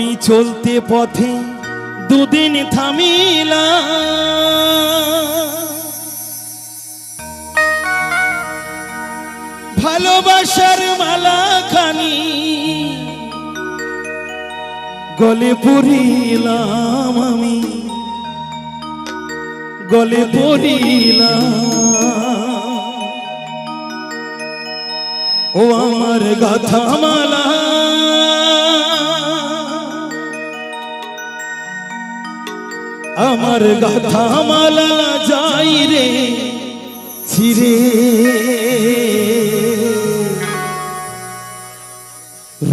আমি চলতে পথে দুদিন থামিলাম, ভালোবাসার মালা খানি গলে পড়িলাম, আমি গলে পড়িলাম। ও আমার গাথা মালা, আমার গাথা মালা যাই রে ছিড়ে,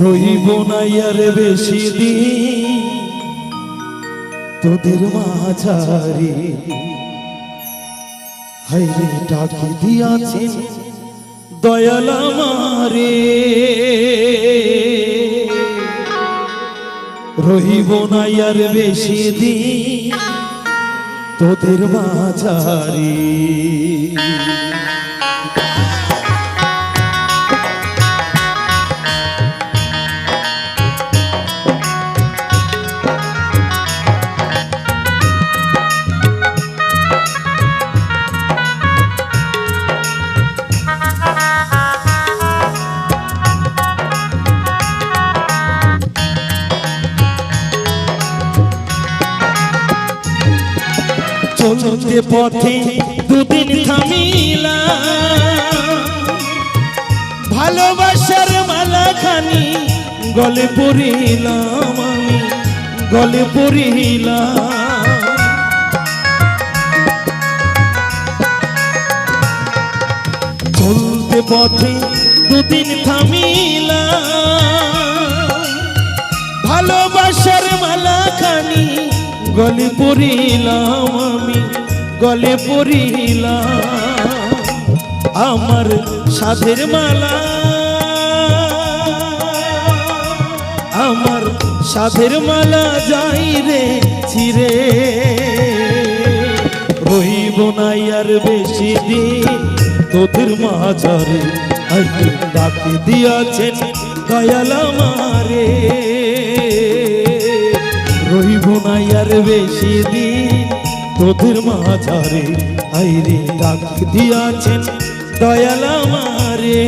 রইব না আর বেশি দিন তোদের মাঝারে। হাইরে ডাকি দিয়াছেন দয়াল আমারে, রহিব না আর বেশি দিন তোদের মাঝারে। চলতে পথে দুদিন থামিলাম, ভালোবাসার মালা খানি গলে পড়িলাম, আমি গলে পড়িলাম। চলতে পথে দুদিন থামিলাম, ভালোবাসার মালা খানি গলে পড়িলাম, আমি গলে পড়িলাম। আমার সাধের মালা, আমার সাধের মালা যাই রে ছিড়ে, রইব না আর বেশি দিন তোদের মাঝারে। আইতে ডাকি দিয়াছেন দয়াল আমারে, রইব না আর বেশি দিন তোদের মাঝারে। আইরে ডাক দিয়াছেন দয়াল আমারে।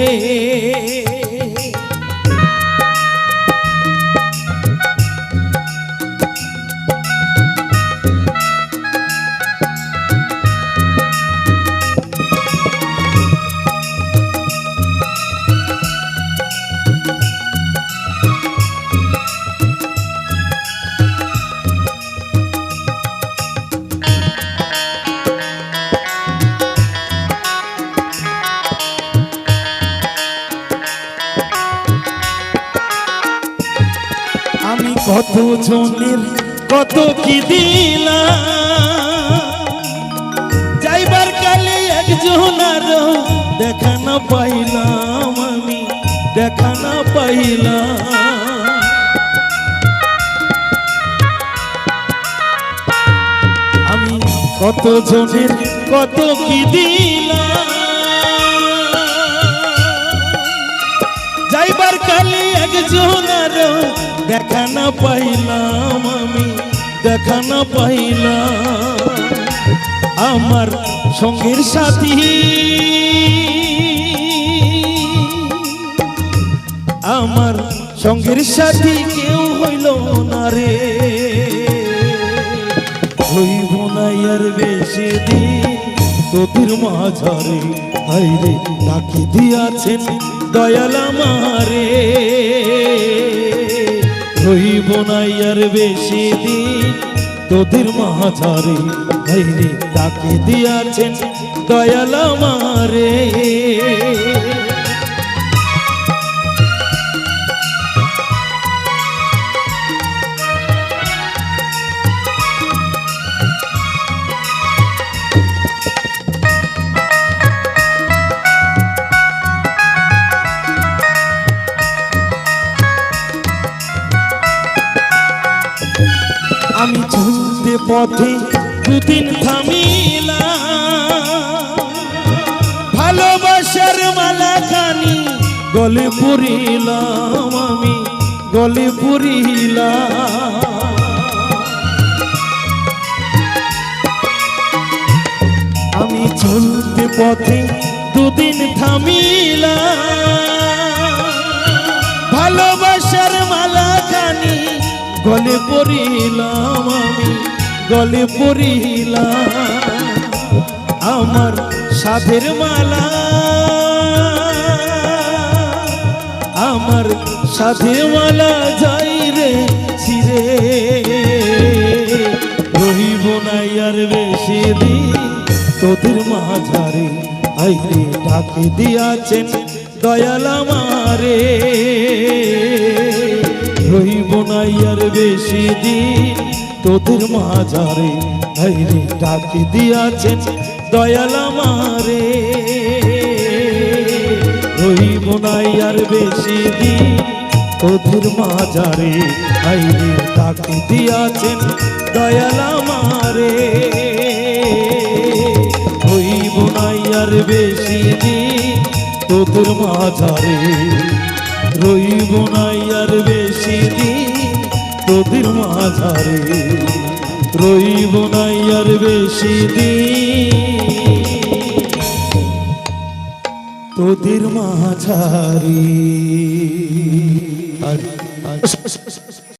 আমি কত জনের কত কি দিলাম, যাইবার কালে একজন আরো দেখা না পাইলাম, আমি দেখা না পাইলাম। আমি কত জনের কত কি দিলাম, যাইবার কালে একজন আরো দেখা না পাইলাম, আমি দেখা না পাইলাম। আমার সঙ্গের সাথী, আমার সঙ্গের সাথী কেউ হইল না রে, হইব না আর বেশি দিন তোদের মাঝারে। হাইরে ডাকি দিয়াছেন দয়াল আমারে, রইব না আর বেশি দিন তোদের মাঝারে। হাইরে ডাকি দিয়াছেন দয়াল আমারে। আমি চলতে পথে দুদিন থামিলাম, ভালোবাসার মালা খানি গলে পড়িলাম, আমি গলে পুরিলা। আমি চলতে পথে দুদিন থামিলা, ভালোবাসার মালা খানি গলে পরিলাম, আমি গলে পরিলাম। আমার সাধের মালা, আমার সাধের মালা যাই রে ছিরে, রহিব নাই আর বেশি দিন তোদের মাঝারে। আইরে ডাকে দিয়াছেন দয়াল আমারে, রহিব নাই আর বেশি দিন তোদের মাঝারে। আইরে ডাকে দিয়াছেন দয়াল আমারে, রহিব নাই আর বেশি দিন তোদের মাঝারে। আইরে ডাকে দিয়াছেন দয়াল আমারে, রহিব নাই আর বেশি দিন তোদের মাঝারে, রহিব নাই আর বেশি দিন তোদের মাঝারে, রহিব নাই আর বেশি দিন তোদের মাঝারে।